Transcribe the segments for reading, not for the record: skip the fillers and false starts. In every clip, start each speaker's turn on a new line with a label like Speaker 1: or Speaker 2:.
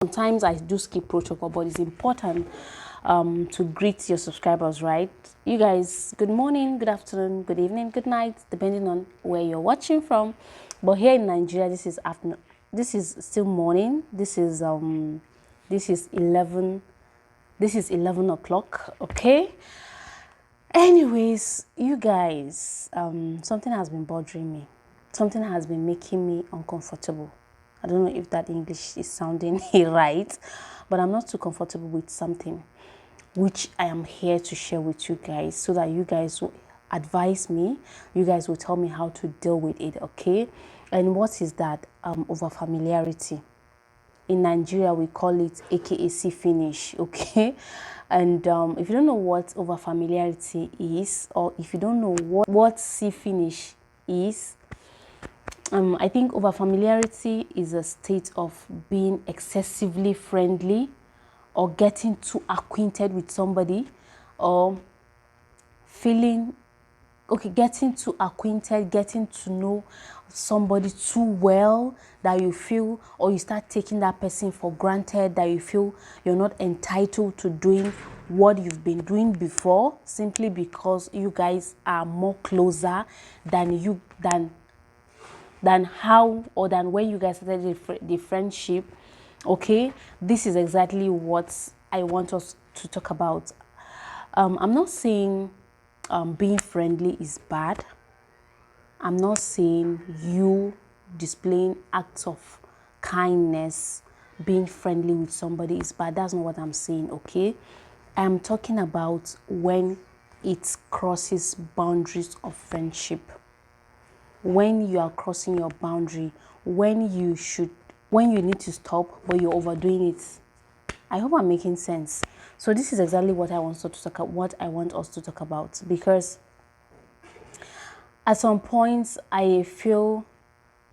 Speaker 1: Sometimes I do skip protocol, but it's important to greet your subscribers, right? You guys, good morning, good afternoon, good evening, good night, depending on where you're watching from. But here in Nigeria, this is afternoon. This is still morning. This is 11. This is 11 o'clock. Okay. Anyways, you guys, something has been bothering me. Something has been making me uncomfortable. I don't know if that English is sounding right, but I'm not too comfortable with something which I am here to share with you guys so that you guys will advise me. You guys will tell me how to deal with it, okay? And what is that? Over familiarity. In Nigeria, we call it aka see finish, okay? And if you don't know what over familiarity is, or if you don't know what see finish is, I think over-familiarity is a state of being excessively friendly or getting too acquainted with somebody, or getting too acquainted, getting to know somebody too well that you feel, or you start taking that person for granted, that you feel you're not entitled to doing what you've been doing before, simply because you guys are more closer than how, or than when you guys started the friendship. Okay, this is exactly what I want us to talk about. I'm not saying being friendly is bad. I'm not saying you displaying acts of kindness, being friendly with somebody is bad. That's not what I'm saying, okay? I'm talking about when it crosses boundaries of friendship. When you are crossing your boundary, when you need to stop, but you're overdoing it. I hope I'm making sense. So this is exactly what I want us to talk about, because at some points I feel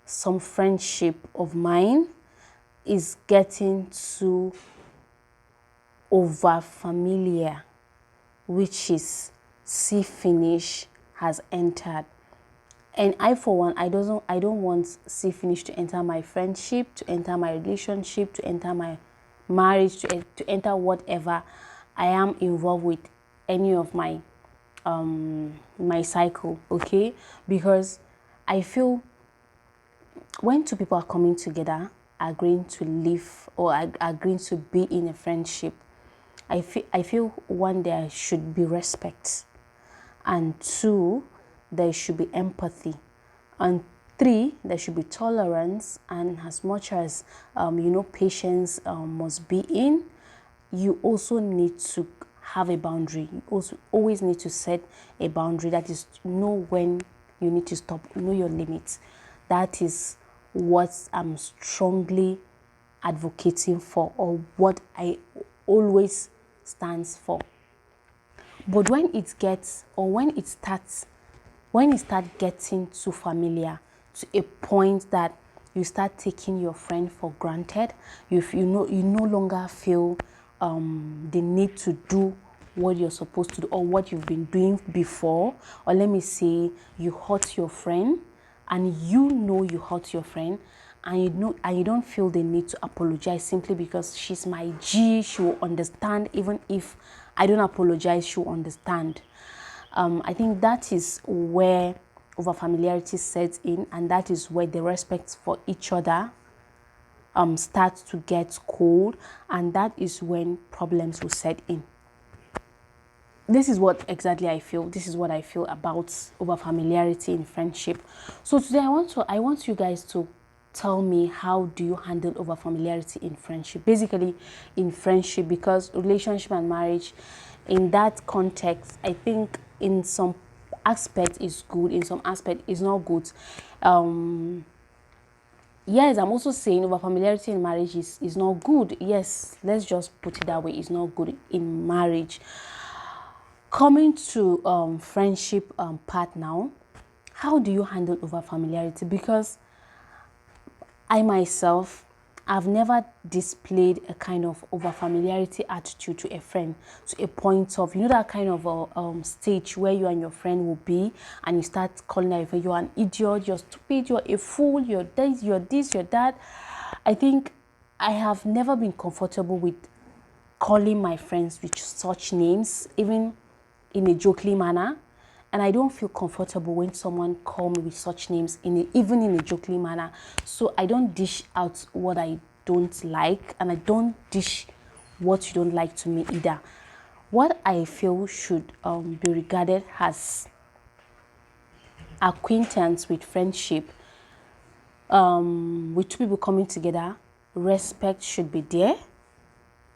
Speaker 1: some friendship of mine is getting too over familiar, which is see finish has entered. And I, for one, I don't want see finish to enter my friendship, to enter my relationship, to enter my marriage, to enter whatever I am involved with, any of my my cycle, okay? Because I feel when two people are coming together, agreeing to live, or agreeing to be in a friendship, I feel one, there should be respect, and two, there should be empathy, and three, there should be tolerance. And as much as patience must be in, you also need to have a boundary. You also always need to set a boundary, that is, know when you need to stop, know your limits. That is what I'm strongly advocating for, or what I always stands for. But when it gets, or when it starts getting too familiar, to a point that you start taking your friend for granted, you no longer feel the need to do what you're supposed to do, or what you've been doing before. Or let me say, you hurt your friend, and you hurt your friend, and you don't feel the need to apologize, simply because she's my G, she will understand. Even if I don't apologize, she'll understand. I think that is where over-familiarity sets in, and that is where the respect for each other starts to get cold, and that is when problems will set in. This is what exactly I feel. This is what I feel about over-familiarity in friendship. So today I want you guys to tell me, how do you handle over-familiarity in friendship? Basically in friendship, because relationship and marriage, in that context, I think in some aspect is good, in some aspect is not good. Yes, I'm also saying over-familiarity in marriage is not good. Yes, let's just put it that way. It's not good in marriage. Coming to friendship part now, how do you handle over-familiarity? Because I myself, I've never displayed a kind of over-familiarity attitude to a friend, to a point of, that kind of stage where you and your friend will be, and you start calling her, you're an idiot, you're stupid, you're a fool, you're this, you're that. I think I have never been comfortable with calling my friends with such names, even in a jokely manner. And I don't feel comfortable when someone call me with such names, even in a jokely manner. So I don't dish out what I don't like, and I don't dish what you don't like to me either. What I feel should be regarded as acquaintance with friendship, with two people coming together, respect should be there.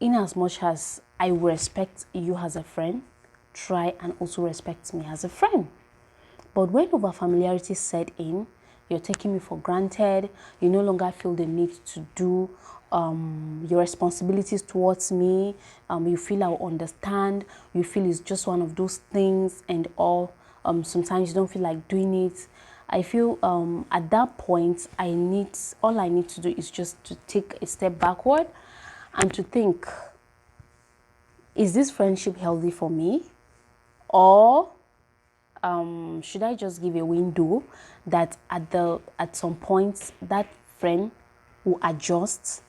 Speaker 1: In as much as I respect you as a friend, try and also respect me as a friend. But when over familiarity set in, you're taking me for granted, you no longer feel the need to do your responsibilities towards me, you feel I'll understand, you feel it's just one of those things and all. Sometimes you don't feel like doing it. I feel at that point, all I need to do is just to take a step backward and to think, is this friendship healthy for me? Or should I just give a window that at some point that friend will adjust?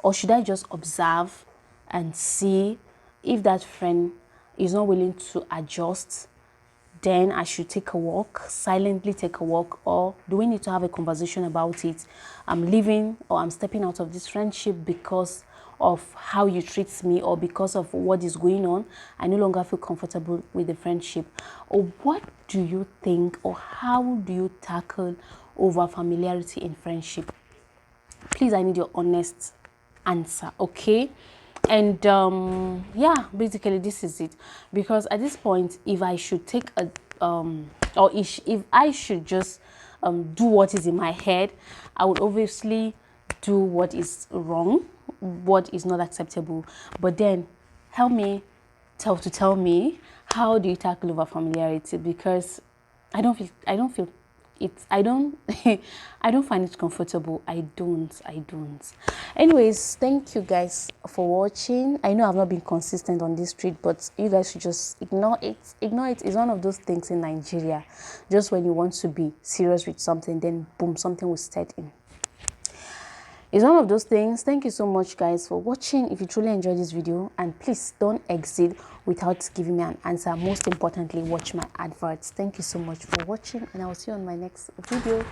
Speaker 1: Or should I just observe and see if that friend is not willing to adjust? Then I should take a walk, silently take a walk, or do we need to have a conversation about it? I'm leaving, or I'm stepping out of this friendship because of how you treat me, or because of what is going on. I no longer feel comfortable with the friendship. Or what do you think, or how do you tackle over familiarity in friendship? Please, I need your honest answer, okay? And yeah, basically this is it. Because at this point, if I should take a or if I should just do what is in my head, I would obviously do what is wrong, what is not acceptable. But then help me tell me, how do you tackle over familiarity? Because I don't feel it's I don't I don't find it comfortable. I don't. Anyways, thank you guys for watching. I know I've not been consistent on this street, but you guys should just ignore it. Ignore it. It's one of those things in Nigeria. Just when you want to be serious with something, then boom, something will set in. It's one of those things. Thank you so much guys for watching. If you truly enjoyed this video, and please don't exit without giving me an answer. Most importantly, watch my adverts. Thank you so much for watching, and I will see you on my next video.